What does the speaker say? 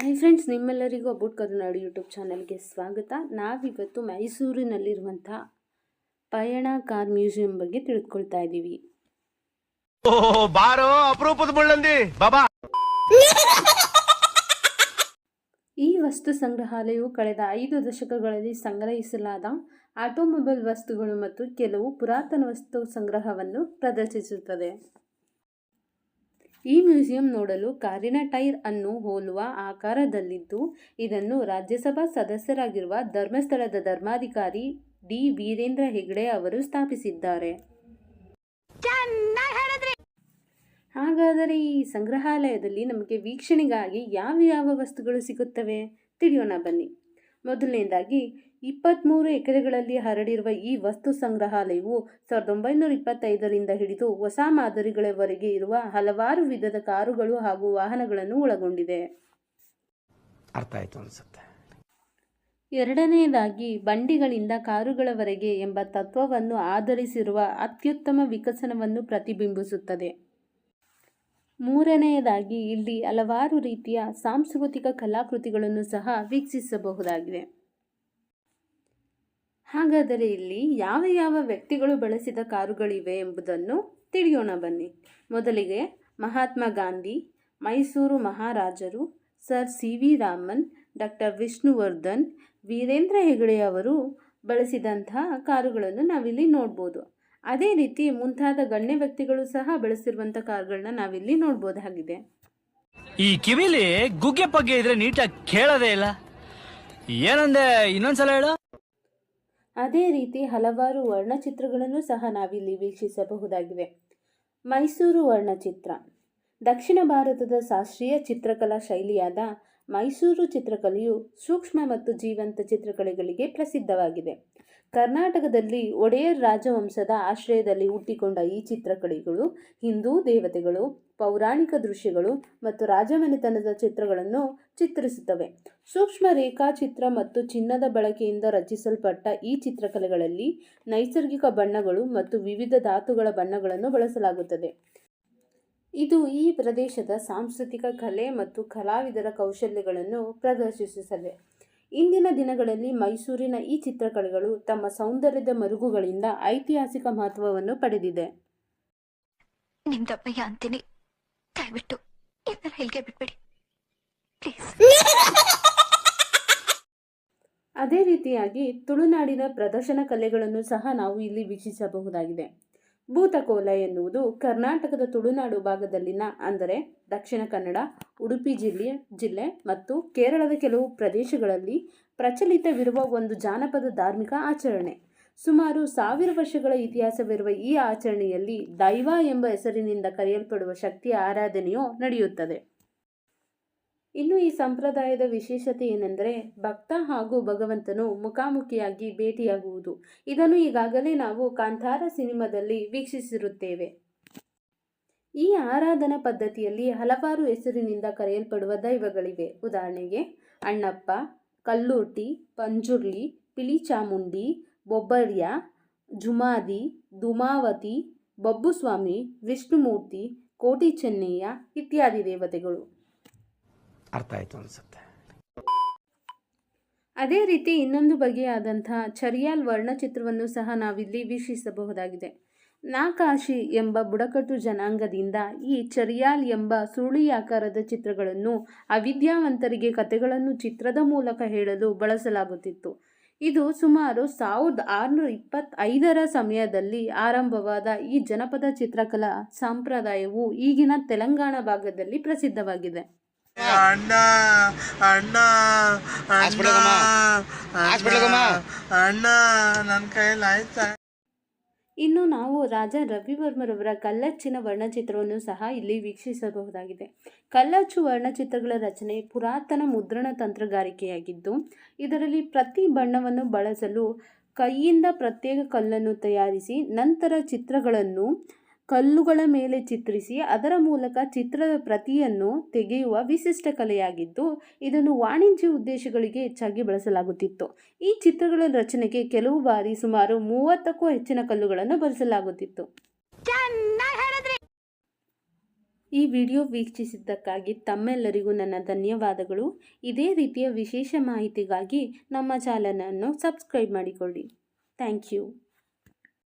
Hi friends, ನಿಮ್ಮೆಲ್ಲರಿಗೂ about Karunadu YouTube ಚಾನಲ್ಗೆ ಸ್ವಾಗತ. ನಾವಿವತ್ತು ಮೈಸೂರಿನಲ್ಲಿರುವಂಥ ಪಯಣ ಕಾರ್ ಮ್ಯೂಸಿಯಂ ಬಗ್ಗೆ ತಿಳಿದುಕೊಳ್ತಾ ಇದ್ದೀವಿ. ಈ ವಸ್ತು ಸಂಗ್ರಹಾಲಯವು ಕಳೆದ 5 ದಶಕಗಳಲ್ಲಿ ಸಂಗ್ರಹಿಸಲಾದ ಆಟೋಮೊಬೈಲ್ ವಸ್ತುಗಳು ಮತ್ತು ಕೆಲವು ಪುರಾತನ ವಸ್ತು ಸಂಗ್ರಹವನ್ನು ಪ್ರದರ್ಶಿಸುತ್ತದೆ. ಈ ಮ್ಯೂಸಿಯಂ ನೋಡಲು ಕಾರಿನ ಟೈರ್ ಅನ್ನು ಹೋಲುವ ಆಕಾರದಲ್ಲಿದ್ದು, ಇದನ್ನು ರಾಜ್ಯಸಭಾ ಸದಸ್ಯರಾಗಿರುವ ಧರ್ಮಸ್ಥಳದ ಧರ್ಮಾಧಿಕಾರಿ ಡಿ ವೀರೇಂದ್ರ ಹೆಗ್ಡೆ ಅವರು ಸ್ಥಾಪಿಸಿದ್ದಾರೆ. ಹಾಗಾದರೆ ಈ ಸಂಗ್ರಹಾಲಯದಲ್ಲಿ ನಮಗೆ ವೀಕ್ಷಣೆಗಾಗಿ ಯಾವ ವಸ್ತುಗಳು ಸಿಗುತ್ತವೆ ತಿಳಿಯೋಣ ಬನ್ನಿ. ಮೊದಲನೇದಾಗಿ 23 ಎಕರೆಗಳಲ್ಲಿ ಹರಡಿರುವ ಈ ವಸ್ತು ಸಂಗ್ರಹಾಲಯವು 1925ರಿಂದ ಹಿಡಿದು ಹೊಸ ಮಾದರಿಗಳವರೆಗೆ ಇರುವ ಹಲವಾರು ವಿಧದ ಕಾರುಗಳು ಹಾಗೂ ವಾಹನಗಳನ್ನು ಒಳಗೊಂಡಿದೆ. ಅರ್ಥ ಆಯ್ತು ಅನ್ಸುತ್ತೆ. ಎರಡನೆಯದಾಗಿ ಬಂಡಿಗಳಿಂದ ಕಾರುಗಳವರೆಗೆ ಎಂಬ ತತ್ವವನ್ನು ಆಧರಿಸಿರುವ ಅತ್ಯುತ್ತಮ ವಿಕಸನವನ್ನು ಪ್ರತಿಬಿಂಬಿಸುತ್ತದೆ. ಮೂರನೆಯದಾಗಿ ಇಲ್ಲಿ ಹಲವಾರು ರೀತಿಯ ಸಾಂಸ್ಕೃತಿಕ ಕಲಾಕೃತಿಗಳನ್ನು ಸಹ ವೀಕ್ಷಿಸಬಹುದಾಗಿದೆ. ಹಾಗಾದರೆ ಇಲ್ಲಿ ಯಾವ ವ್ಯಕ್ತಿಗಳು ಬಳಸಿದ ಕಾರುಗಳಿವೆ ಎಂಬುದನ್ನು ತಿಳಿಯೋಣ ಬನ್ನಿ. ಮೊದಲಿಗೆ ಮಹಾತ್ಮ ಗಾಂಧಿ, ಮೈಸೂರು ಮಹಾರಾಜರು, sir C V. Raman, doctor Vishnuvardhan, Veerendra Hegde ಅವರು ಬಳಸಿದಂತಹ ಕಾರುಗಳನ್ನು ನಾವಿಲ್ಲಿ ನೋಡ್ಬೋದು. ಅದೇ ರೀತಿ ಮುಂತಾದ ಗಣ್ಯ ವ್ಯಕ್ತಿಗಳು ಸಹ ಬಳಸಿರುವಂಥ ಕಾರುಗಳನ್ನ ನಾವಿಲ್ಲಿ ನೋಡ್ಬೋದಾಗಿದೆ. ಈ ಕಿವಿಲಿ ಗುಗ್ಗೆ ಪಗ್ಗೆ ಇದ್ರೆ ನೀಟಾಗಿ ಕೇಳೋದೇ ಇಲ್ಲ. ಏನಂದೆ ಇನ್ನೊಂದ್ಸಲ ಹೇಳು. ಅದೇ ರೀತಿ ಹಲವಾರು ವರ್ಣಚಿತ್ರಗಳನ್ನು ಸಹ ನಾವಿಲ್ಲಿ ವೀಕ್ಷಿಸಬಹುದಾಗಿವೆ. ಮೈಸೂರು ವರ್ಣಚಿತ್ರ ದಕ್ಷಿಣ ಭಾರತದ ಶಾಸ್ತ್ರೀಯ ಚಿತ್ರಕಲಾ ಶೈಲಿಯಾದ ಮೈಸೂರು ಚಿತ್ರಕಲೆಯು ಸೂಕ್ಷ್ಮ ಮತ್ತು ಜೀವಂತ ಚಿತ್ರಕಲೆಗಳಿಗೆ ಪ್ರಸಿದ್ಧವಾಗಿದೆ. ಕರ್ನಾಟಕದಲ್ಲಿ ಒಡೆಯರ್ ರಾಜವಂಶದ ಆಶ್ರಯದಲ್ಲಿ ಹುಟ್ಟಿಕೊಂಡ ಈ ಚಿತ್ರಕಲೆಗಳು ಹಿಂದೂ ದೇವತೆಗಳು, ಪೌರಾಣಿಕ ದೃಶ್ಯಗಳು ಮತ್ತು ರಾಜಮನೆತನದ ಚಿತ್ರಗಳನ್ನು ಚಿತ್ರಿಸುತ್ತವೆ. ಸೂಕ್ಷ್ಮ ರೇಖಾಚಿತ್ರ ಮತ್ತು ಚಿನ್ನದ ಬಳಕೆಯಿಂದ ರಚಿಸಲ್ಪಟ್ಟ ಈ ಚಿತ್ರಕಲೆಗಳಲ್ಲಿ ನೈಸರ್ಗಿಕ ಬಣ್ಣಗಳು ಮತ್ತು ವಿವಿಧ ಧಾತುಗಳ ಬಣ್ಣಗಳನ್ನು ಬಳಸಲಾಗುತ್ತದೆ. ಇದು ಈ ಪ್ರದೇಶದ ಸಾಂಸ್ಕೃತಿಕ ಕಲೆ ಮತ್ತು ಕಲಾವಿದರ ಕೌಶಲ್ಯಗಳನ್ನು ಪ್ರದರ್ಶಿಸುತ್ತದೆ. ಇಂದಿನ ದಿನಗಳಲ್ಲಿ ಮೈಸೂರಿನ ಈ ಚಿತ್ರಕಲೆಗಳು ತಮ್ಮ ಸೌಂದರ್ಯದ ಮರುಗುಗಳಿಂದ ಐತಿಹಾಸಿಕ ಮಹತ್ವವನ್ನು ಪಡೆದಿದೆ. ನಿಮ್ದಪ್ಪಯ್ಯ ಅಂತೀನಿ, ದಯವಿಟ್ಟು ಬಿಟ್ಬಿಡಿ. ಅದೇ ರೀತಿಯಾಗಿ ತುಳುನಾಡಿನ ಪ್ರದರ್ಶನ ಕಲೆಗಳನ್ನು ಸಹ ನಾವು ಇಲ್ಲಿ ವೀಕ್ಷಿಸಬಹುದಾಗಿದೆ. ಭೂತಕೋಲ ಎನ್ನುವುದು ಕರ್ನಾಟಕದ ತುಳುನಾಡು ಭಾಗದಲ್ಲಿನ, ಅಂದರೆ ದಕ್ಷಿಣ ಕನ್ನಡ, ಉಡುಪಿ ಜಿಲ್ಲೆ ಮತ್ತು ಕೇರಳದ ಕೆಲವು ಪ್ರದೇಶಗಳಲ್ಲಿ ಪ್ರಚಲಿತವಿರುವ ಒಂದು ಜಾನಪದ ಧಾರ್ಮಿಕ ಆಚರಣೆ. ಸುಮಾರು 1000 ವರ್ಷಗಳ ಇತಿಹಾಸವಿರುವ ಈ ಆಚರಣೆಯಲ್ಲಿ ದೈವ ಎಂಬ ಹೆಸರಿನಿಂದ ಕರೆಯಲ್ಪಡುವ ಶಕ್ತಿಯ ಆರಾಧನೆಯು ನಡೆಯುತ್ತದೆ. ಇನ್ನು ಈ ಸಂಪ್ರದಾಯದ ವಿಶೇಷತೆ ಏನೆಂದರೆ ಭಕ್ತ ಹಾಗೂ ಭಗವಂತನು ಮುಖಾಮುಖಿಯಾಗಿ ಭೇಟಿಯಾಗುವುದು. ಇದನ್ನು ಈಗಾಗಲೇ ನಾವು ಕಾಂತಾರ ಸಿನಿಮಾದಲ್ಲಿ ವೀಕ್ಷಿಸಿರುತ್ತೇವೆ. ಈ ಆರಾಧನಾ ಪದ್ಧತಿಯಲ್ಲಿ ಹಲವಾರು ಹೆಸರಿನಿಂದ ಕರೆಯಲ್ಪಡುವ ದೈವಗಳಿವೆ. ಉದಾಹರಣೆಗೆ ಅಣ್ಣಪ್ಪ, ಕಲ್ಲೂಟಿ, ಪಂಜುರ್ಲಿ, ಪಿಲಿಚಾಮುಂಡಿ, ಬೊಬ್ಬರ್ಯ, ಜುಮಾದಿ, ಧೂಮಾವತಿ, ಬಬ್ಬುಸ್ವಾಮಿ, ವಿಷ್ಣುಮೂರ್ತಿ, ಕೋಟಿ ಚೆನ್ನಯ್ಯ ಇತ್ಯಾದಿ ದೇವತೆಗಳು. ಅರ್ಥ ಆಯ್ತು ಅನ್ಸುತ್ತೆ. ಅದೇ ರೀತಿ ಇನ್ನೊಂದು ಬಗೆಯಾದಂತಹ ಚರಿಯಾಲ್ ವರ್ಣಚಿತ್ರವನ್ನು ಸಹ ನಾವಿಲ್ಲಿ ವೀಕ್ಷಿಸಬಹುದಾಗಿದೆ. ನಾಕಾಶಿ ಎಂಬ ಬುಡಕಟ್ಟು ಜನಾಂಗದಿಂದ ಈ ಚರಿಯಾಲ್ ಎಂಬ ಸುರುಳಿ ಆಕಾರದ ಚಿತ್ರಗಳನ್ನು ಅವಿದ್ಯಾವಂತರಿಗೆ ಕಥೆಗಳನ್ನು ಚಿತ್ರದ ಮೂಲಕ ಹೇಳಲು ಬಳಸಲಾಗುತ್ತಿತ್ತು. ಇದು ಸುಮಾರು 1625ರ ಸಮಯದಲ್ಲಿ ಆರಂಭವಾದ ಈ ಜನಪದ ಚಿತ್ರಕಲಾ ಸಂಪ್ರದಾಯವು ಈಗಿನ ತೆಲಂಗಾಣ ಭಾಗದಲ್ಲಿ ಪ್ರಸಿದ್ಧವಾಗಿದೆ. ಅಣ್ಣ ಅಣ್ಣ ಅಣ್ಣ ಅಣ್ಣ ನನ್ನ ಕೈಯಲ್ಲಿ ಆಯ್ತಾ. ಇನ್ನು ನಾವು ರಾಜ ರವಿವರ್ಮರವರ ಕಲ್ಲಚ್ಚಿನ ವರ್ಣಚಿತ್ರವನ್ನು ಸಹ ಇಲ್ಲಿ ವೀಕ್ಷಿಸಬಹುದಾಗಿದೆ. ಕಲ್ಲಚ್ಚು ವರ್ಣಚಿತ್ರಗಳ ರಚನೆ ಪುರಾತನ ಮುದ್ರಣ ತಂತ್ರಗಾರಿಕೆಯಾಗಿದ್ದು, ಇದರಲ್ಲಿ ಪ್ರತಿ ಬಣ್ಣವನ್ನು ಬಳಸಲು ಕೈಯಿಂದ ಪ್ರತ್ಯೇಕ ಕಲ್ಲನ್ನು ತಯಾರಿಸಿ ನಂತರ ಚಿತ್ರಗಳನ್ನು ಕಲ್ಲುಗಳ ಮೇಲೆ ಚಿತ್ರಿಸಿ ಅದರ ಮೂಲಕ ಚಿತ್ರದ ಪ್ರತಿಯನ್ನು ತೆಗೆಯುವ ವಿಶಿಷ್ಟ ಕಲೆಯಾಗಿದ್ದು, ಇದನ್ನು ವಾಣಿಜ್ಯ ಉದ್ದೇಶಗಳಿಗೆ ಹೆಚ್ಚಾಗಿ ಬಳಸಲಾಗುತ್ತಿತ್ತು. ಈ ಚಿತ್ರಗಳ ರಚನೆಗೆ ಕೆಲವು ಬಾರಿ ಸುಮಾರು 30ಕ್ಕೂ ಹೆಚ್ಚಿನ ಕಲ್ಲುಗಳನ್ನು ಬಳಸಲಾಗುತ್ತಿತ್ತು. ಈ ವಿಡಿಯೋ ವೀಕ್ಷಿಸಿದ್ದಕ್ಕಾಗಿ ತಮ್ಮೆಲ್ಲರಿಗೂ ನನ್ನ ಧನ್ಯವಾದಗಳು. ಇದೇ ರೀತಿಯ ವಿಶೇಷ ಮಾಹಿತಿಗಾಗಿ ನಮ್ಮ ಚಾನಲನ್ನು ಸಬ್ಸ್ಕ್ರೈಬ್ ಮಾಡಿಕೊಳ್ಳಿ. Thank you.